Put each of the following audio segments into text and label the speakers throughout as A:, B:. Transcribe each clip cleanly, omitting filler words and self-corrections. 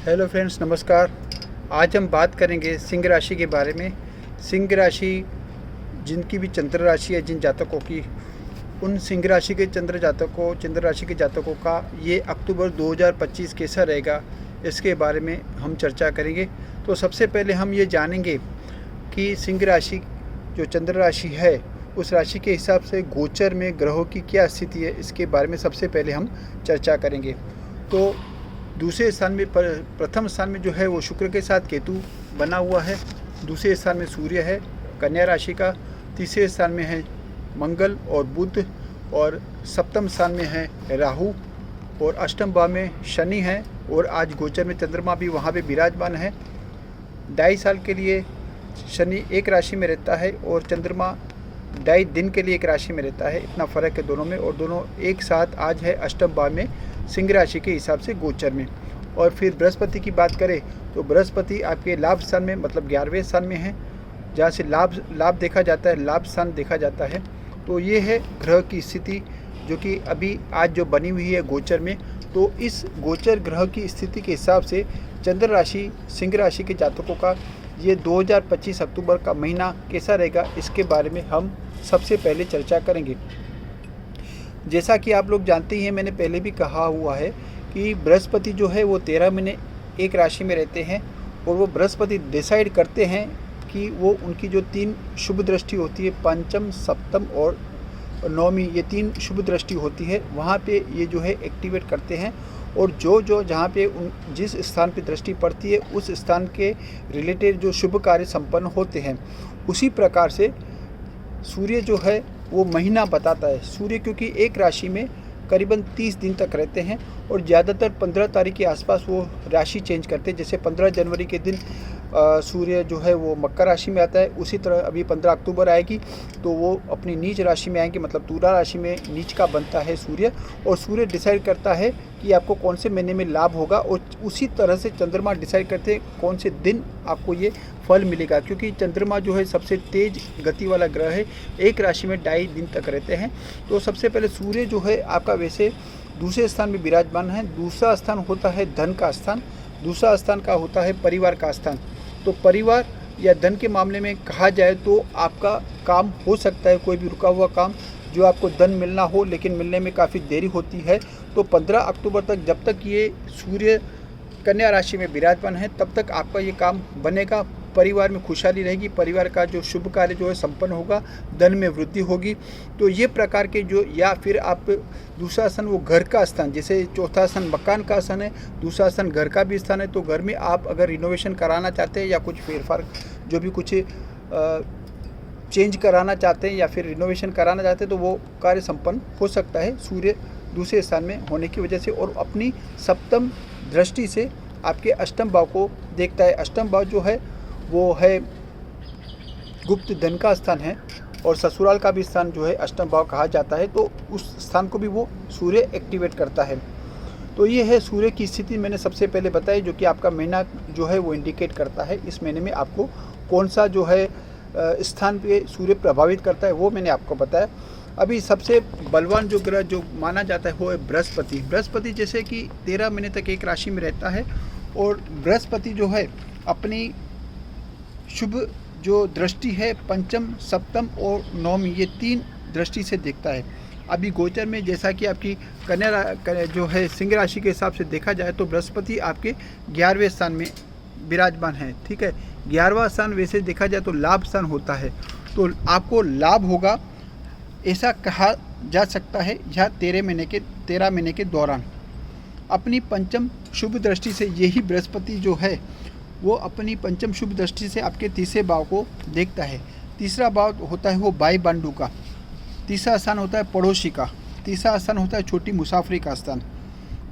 A: Hello friends, नमस्कार। आज हम बात करेंगे सिंह राशि के बारे में। सिंह राशि जिनकी भी चंद्र राशि है, जिन जातकों की, उन सिंह राशि के चंद्र राशि के जातकों का ये अक्टूबर 2025 कैसा रहेगा, इसके बारे में हम चर्चा करेंगे। तो सबसे पहले हम ये जानेंगे कि सिंह राशि जो चंद्र राशि है, उस राशि के हिसाब से गोचर में ग्रहों की क्या स्थिति है, इसके बारे में सबसे पहले हम चर्चा करेंगे। तो दूसरे स्थान में प्रथम स्थान में जो है वो शुक्र के साथ केतु बना हुआ है। दूसरे स्थान में सूर्य है कन्या राशि का। तीसरे स्थान में है मंगल और बुध, और सप्तम स्थान में है राहु, और अष्टम भाव में शनि है। और आज गोचर में चंद्रमा भी वहाँ पे विराजमान है। 2.5 साल के लिए शनि एक राशि में रहता है और चंद्रमा 2.5 दिन के लिए एक राशि में रहता है। इतना फ़र्क है दोनों में, और दोनों एक साथ आज है अष्टम भाव में सिंह राशि के हिसाब से गोचर में। और फिर बृहस्पति की बात करें तो बृहस्पति आपके लाभ स्थान में, मतलब 11वें स्थान में है, जहाँ से लाभ देखा जाता है, लाभ स्थान देखा जाता है। तो ये है ग्रह की स्थिति जो कि अभी आज जो बनी हुई है गोचर में। तो इस गोचर ग्रह की स्थिति के हिसाब से चंद्र राशि सिंह राशि के जातकों का ये 2025 अक्टूबर का महीना कैसा रहेगा, इसके बारे में हम सबसे पहले चर्चा करेंगे। जैसा कि आप लोग जानते ही हैं, मैंने पहले भी कहा हुआ है कि बृहस्पति जो है वो 13 महीने एक राशि में रहते हैं, और वो बृहस्पति डिसाइड करते हैं कि वो उनकी जो 3 शुभ दृष्टि होती है, पंचम, सप्तम और नौवीं, ये 3 शुभ दृष्टि होती है, वहाँ पे ये जो है एक्टिवेट करते हैं। और जो जहाँ पे जिस स्थान पे दृष्टि पड़ती है, उस स्थान के रिलेटेड जो शुभ कार्य संपन्न होते हैं। उसी प्रकार से सूर्य जो है वो महीना बताता है। सूर्य क्योंकि एक राशि में करीबन 30 दिन तक रहते हैं, और ज़्यादातर 15 तारीख के आसपास वो राशि चेंज करते हैं। जैसे 15 जनवरी के दिन सूर्य जो है वो मकर राशि में आता है, उसी तरह अभी 15 अक्टूबर आएगी तो वो अपनी नीच राशि में आएंगे, मतलब तुला राशि में नीच का बनता है सूर्य। और सूर्य डिसाइड करता है कि आपको कौन से महीने में लाभ होगा, और उसी तरह से चंद्रमा डिसाइड करते हैं कौन से दिन आपको ये फल मिलेगा। क्योंकि चंद्रमा जो है सबसे तेज गति वाला ग्रह है, एक राशि में 2.5 दिन तक रहते हैं। तो सबसे पहले सूर्य जो है आपका वैसे दूसरे स्थान में विराजमान है। दूसरा स्थान होता है धन का स्थान, दूसरा स्थान का होता है परिवार का स्थान। तो परिवार या धन के मामले में कहा जाए तो आपका काम हो सकता है, कोई भी रुका हुआ काम जो आपको धन मिलना हो, लेकिन मिलने में काफ़ी देरी होती है। तो 15 अक्टूबर तक, जब तक ये सूर्य कन्या राशि में विराजमान है, तब तक आपका ये काम बनेगा। परिवार में खुशहाली रहेगी, परिवार का जो शुभ कार्य जो है संपन्न होगा, धन में वृद्धि होगी। तो ये प्रकार के जो, या फिर आप दूसरा स्थान वो घर का स्थान, जैसे चौथा स्थान मकान का स्थान है, दूसरा स्थान घर का भी स्थान है। तो घर में आप अगर रिनोवेशन कराना चाहते हैं या कुछ फेरफार जो भी कुछ चेंज कराना चाहते हैं या फिर रिनोवेशन कराना चाहते हैं, तो वो कार्य संपन्न हो सकता है सूर्य दूसरे स्थान में होने की वजह से। और अपनी सप्तम दृष्टि से आपके अष्टम भाव को देखता है। अष्टम भाव जो है वो है गुप्त धन का स्थान है, और ससुराल का भी स्थान जो है अष्टम भाव कहा जाता है। तो उस स्थान को भी वो सूर्य एक्टिवेट करता है। तो ये है सूर्य की स्थिति, मैंने सबसे पहले बताई, जो कि आपका महीना जो है वो इंडिकेट करता है इस महीने में आपको कौन सा जो है स्थान पे सूर्य प्रभावित करता है, वो मैंने आपको बताया। अभी सबसे बलवान जो ग्रह जो माना जाता है वो है बृहस्पति। बृहस्पति जैसे कि 13 महीने तक एक राशि में रहता है, और बृहस्पति जो है अपनी शुभ जो दृष्टि है पंचम, सप्तम और नौवीं, ये 3 दृष्टि से देखता है। अभी गोचर में जैसा कि आपकी कन्या जो है सिंह राशि के हिसाब से देखा जाए तो बृहस्पति आपके 11वें स्थान में विराजमान है। ठीक है, 11वां स्थान वैसे देखा जाए तो लाभ स्थान होता है। तो आपको लाभ होगा ऐसा कहा जा सकता है यह 13 महीने के दौरान। अपनी पंचम शुभ दृष्टि से यही बृहस्पति जो है वो अपनी पंचम शुभ दृष्टि से आपके तीसरे भाव को देखता है। तीसरा भाव होता है वो भाई बंधु का, तीसरा स्थान होता है पड़ोसी का, तीसरा स्थान होता है छोटी मुसाफरी का स्थान।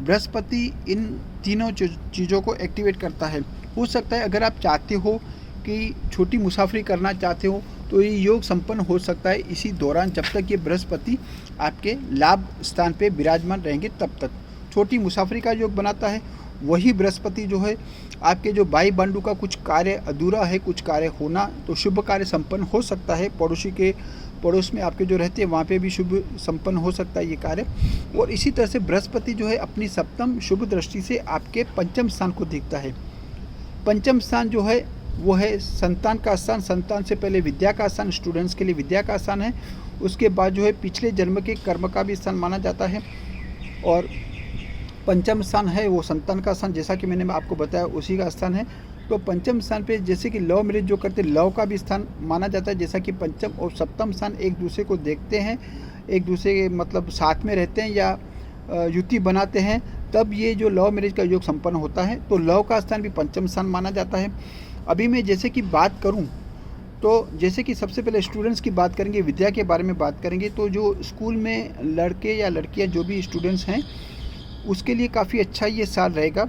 A: बृहस्पति इन तीनों चीज़ों को एक्टिवेट करता है। हो सकता है अगर आप चाहते हो कि छोटी मुसाफरी करना चाहते हो तो ये योग संपन्न हो सकता है इसी दौरान, जब तक ये बृहस्पति आपके लाभ स्थान पे विराजमान रहेंगे तब तक। छोटी मुसाफरी का योग बनाता है वही बृहस्पति जो है आपके जो भाई बंधु का कुछ कार्य अधूरा है, कुछ कार्य होना, तो शुभ कार्य संपन्न हो सकता है पड़ोसी के पड़ोस में आपके जो रहते हैं वहाँ पे भी शुभ संपन्न हो सकता है ये कार्य। और इसी तरह से बृहस्पति जो है अपनी सप्तम शुभ दृष्टि से आपके पंचम स्थान को देखता है। पंचम स्थान जो है वो है संतान का स्थान। संतान से पहले विद्या का स्थान, स्टूडेंट्स के लिए विद्या का स्थान है। उसके बाद जो है पिछले जन्म के कर्म का भी स्थान माना जाता है। और पंचम स्थान है वो संतान का स्थान, जैसा कि मैंने आपको बताया उसी का स्थान है। तो पंचम स्थान पे जैसे कि लव मैरिज जो करते हैं, लव का भी स्थान माना जाता है। जैसा कि पंचम और सप्तम स्थान एक दूसरे को देखते हैं, एक दूसरे के मतलब साथ में रहते हैं या युति बनाते हैं, तब ये जो लव मैरिज का योग संपन्न होता है। तो लव का स्थान भी पंचम स्थान माना जाता है। अभी मैं जैसे कि बात करूं तो जैसे कि सबसे पहले स्टूडेंट्स की बात करेंगे, विद्या के बारे में बात करेंगे। तो जो स्कूल में लड़के या लड़कियां जो भी स्टूडेंट्स हैं उसके लिए काफ़ी अच्छा ये साल रहेगा।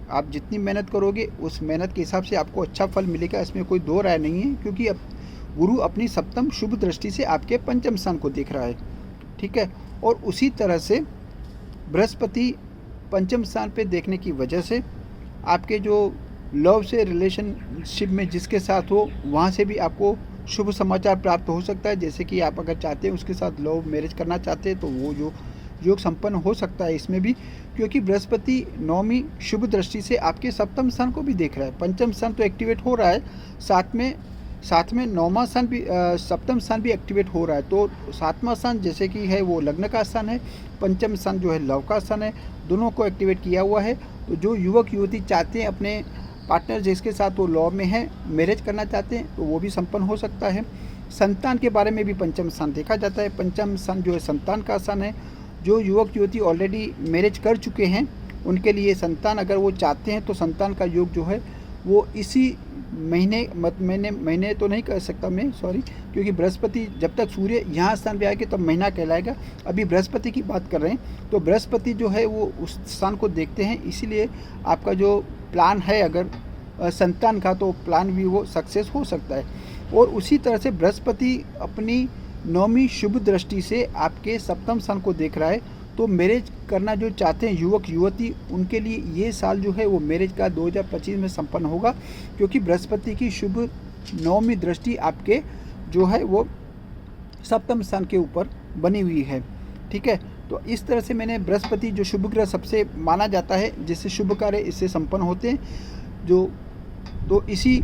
A: आप जितनी मेहनत करोगे उस मेहनत के हिसाब से आपको अच्छा फल मिलेगा, इसमें कोई दो राय नहीं है। क्योंकि अब गुरु अपनी सप्तम शुभ दृष्टि से आपके पंचम स्थान को देख रहा है, ठीक है। और उसी तरह से बृहस्पति पंचम स्थान पे देखने की वजह से आपके जो लव से रिलेशनशिप में जिसके साथ हो वहाँ से भी आपको शुभ समाचार प्राप्त हो सकता है। जैसे कि आप अगर चाहते हैं उसके साथ लव मैरिज करना चाहते हैं तो वो जो योग संपन्न हो सकता है इसमें भी, क्योंकि बृहस्पति नौवीं शुभ दृष्टि से आपके सप्तम स्थान को भी देख रहा है। पंचम स्थान तो एक्टिवेट हो रहा है, साथ में नौवां स्थान भी सप्तम स्थान भी एक्टिवेट हो रहा है। तो सातवां स्थान जैसे कि है वो लग्न का स्थान है, पंचम स्थान जो है लव का स्थान है, दोनों को एक्टिवेट किया हुआ है। तो जो युवक युवती चाहते हैं अपने पार्टनर जिसके साथ वो लव में है मैरिज करना चाहते हैं तो वो भी संपन्न हो सकता है। संतान के बारे में भी पंचम स्थान देखा जाता है। पंचम स्थान जो है संतान का स्थान है। जो युवक युवती ऑलरेडी मैरिज कर चुके हैं उनके लिए संतान अगर वो चाहते हैं तो संतान का योग जो है वो इसी महीने तो नहीं कह सकता मैं, सॉरी, क्योंकि बृहस्पति जब तक सूर्य यहाँ स्थान पे आएगा तब महीना कहलाएगा। अभी बृहस्पति की बात कर रहे हैं तो बृहस्पति जो है वो उस स्थान को देखते हैं, इसीलिए आपका जो प्लान है अगर संतान का तो प्लान भी वो सक्सेस हो सकता है। और उसी तरह से बृहस्पति अपनी नौवीं शुभ दृष्टि से आपके सप्तम स्थान को देख रहा है। तो मैरिज करना जो चाहते हैं युवक युवती उनके लिए ये साल जो है वो मैरिज का 2025 में संपन्न होगा, क्योंकि बृहस्पति की शुभ नौवीं दृष्टि आपके जो है वो सप्तम स्थान के ऊपर बनी हुई है, ठीक है। तो इस तरह से मैंने बृहस्पति जो शुभ ग्रह सबसे माना जाता है जिससे शुभ कार्य इससे संपन्न होते हैं जो, तो इसी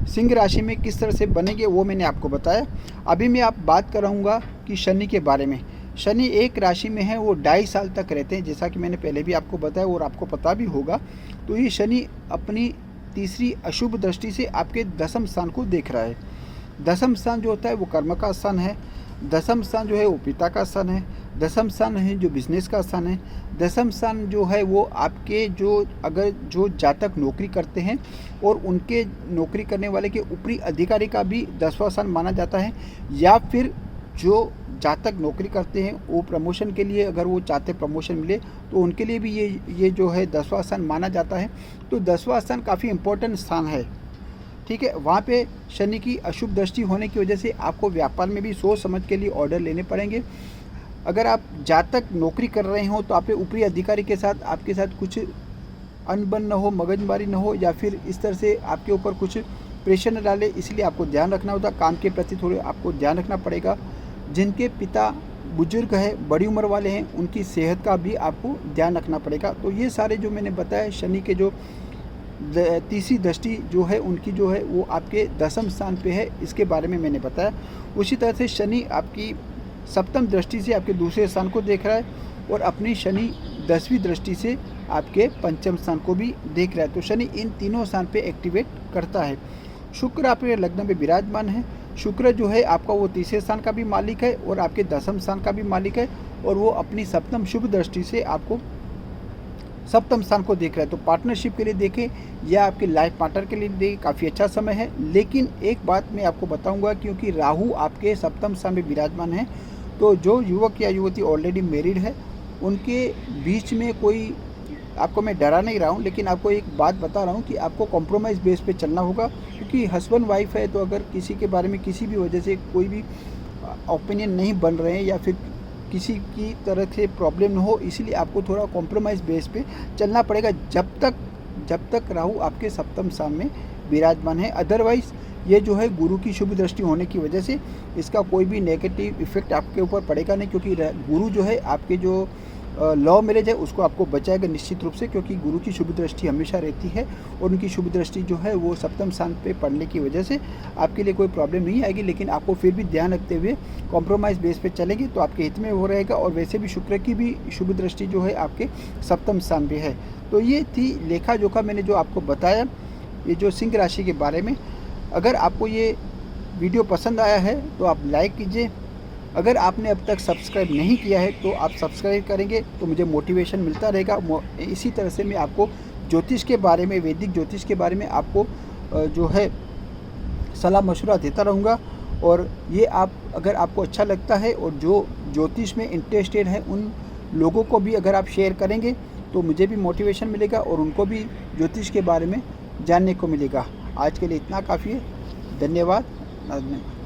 A: सिंह राशि में किस तरह से बनेंगे वो मैंने आपको बताया। अभी मैं आप बात कराऊंगा कि शनि के बारे में। शनि एक राशि में है, वो 2.5 साल तक रहते हैं, जैसा कि मैंने पहले भी आपको बताया और आपको पता भी होगा। तो ये शनि अपनी तीसरी अशुभ दृष्टि से आपके दसम स्थान को देख रहा है। दसम स्थान जो होता है वो कर्म का स्थान है। दसम स्थान जो है वो पिता का स्थान है। दसम स्थान है जो बिजनेस का स्थान है। दसम स्थान जो है वो आपके जो जातक नौकरी करते हैं और उनके नौकरी करने वाले के ऊपरी अधिकारी का भी 10वां स्थान माना जाता है। या फिर जो जातक नौकरी करते हैं वो प्रमोशन के लिए अगर वो चाहते प्रमोशन मिले तो उनके लिए भी ये जो है 10वां स्थान माना जाता है। तो 10वां स्थान काफ़ी इम्पोर्टेंट स्थान है, ठीक है। वहाँ पे शनि की अशुभ दृष्टि होने की वजह से आपको व्यापार में भी सोच समझ के लिए ऑर्डर लेने पड़ेंगे। अगर आप जातक नौकरी कर रहे हो तो आपके ऊपरी अधिकारी के साथ आपके साथ कुछ अनबन न हो, मगजमारी न हो, या फिर इस तरह से आपके ऊपर कुछ प्रेशर न डाले, इसलिए आपको ध्यान रखना होता। काम के प्रति थोड़े आपको ध्यान रखना पड़ेगा। जिनके पिता बुजुर्ग है, बड़ी उम्र वाले हैं, उनकी सेहत का भी आपको ध्यान रखना पड़ेगा। तो ये सारे जो मैंने बताया शनि के जो तीसरी दृष्टि जो है उनकी जो है वो आपके दसम स्थान पे है, इसके बारे में मैंने बताया। उसी तरह से शनि आपकी सप्तम दृष्टि से आपके दूसरे स्थान को देख रहा है और अपनी शनि 10वीं दृष्टि से आपके पंचम स्थान को भी देख रहा है। तो शनि इन तीनों स्थान पे एक्टिवेट करता है। शुक्र आपके लग्न में विराजमान है। शुक्र जो है आपका वो तीसरे स्थान का भी मालिक है और आपके दसम स्थान का भी मालिक है, और वो अपनी सप्तम शुभ दृष्टि से आपको सप्तम स्थान को देख रहा है। तो पार्टनरशिप के लिए देखें या आपके लाइफ पार्टनर के लिए देखें, काफ़ी अच्छा समय है। लेकिन एक बात मैं आपको बताऊंगा, क्योंकि राहु आपके सप्तम स्थान में विराजमान है, तो जो युवक या युवती ऑलरेडी मैरिड है उनके बीच में कोई, आपको मैं डरा नहीं रहा हूँ, लेकिन आपको एक बात बता रहा हूँ कि आपको कॉम्प्रोमाइज़ बेस पे चलना होगा। क्योंकि हस्बैंड वाइफ है तो अगर किसी के बारे में किसी भी वजह से कोई भी ओपिनियन नहीं बन रहे हैं या फिर किसी की तरह से प्रॉब्लम न हो, इसीलिए आपको थोड़ा कॉम्प्रोमाइज़ बेस पे चलना पड़ेगा जब तक राहु आपके सप्तम स्थान में विराजमान है। अदरवाइज़ ये जो है गुरु की शुभ दृष्टि होने की वजह से इसका कोई भी नेगेटिव इफेक्ट आपके ऊपर पड़ेगा नहीं, क्योंकि गुरु जो है आपके जो लव मैरिज है उसको आपको बचाएगा निश्चित रूप से, क्योंकि गुरु की शुभ दृष्टि हमेशा रहती है और उनकी शुभ दृष्टि जो है वो सप्तम स्थान पे पड़ने की वजह से आपके लिए कोई प्रॉब्लम नहीं आएगी। लेकिन आपको फिर भी ध्यान रखते हुए कॉम्प्रोमाइज़ बेस पे चलेंगे तो आपके हित में वो रहेगा। और वैसे भी शुक्र की भी शुभ दृष्टि जो है आपके सप्तम स्थान पे है। तो ये थी लेखा जोखा मैंने जो आपको बताया ये जो सिंह राशि के बारे में। अगर आपको ये वीडियो पसंद आया है तो आप लाइक कीजिए। अगर आपने अब तक सब्सक्राइब नहीं किया है तो आप सब्सक्राइब करेंगे तो मुझे मोटिवेशन मिलता रहेगा। इसी तरह से मैं आपको ज्योतिष के बारे में, वैदिक ज्योतिष के बारे में आपको जो है सलाह मशवरा देता रहूँगा। और ये अगर आपको अच्छा लगता है और जो ज्योतिष में इंटरेस्टेड है उन लोगों को भी अगर आप शेयर करेंगे तो मुझे भी मोटिवेशन मिलेगा और उनको भी ज्योतिष के बारे में जानने को मिलेगा। आज के लिए इतना काफ़ी है। धन्यवाद।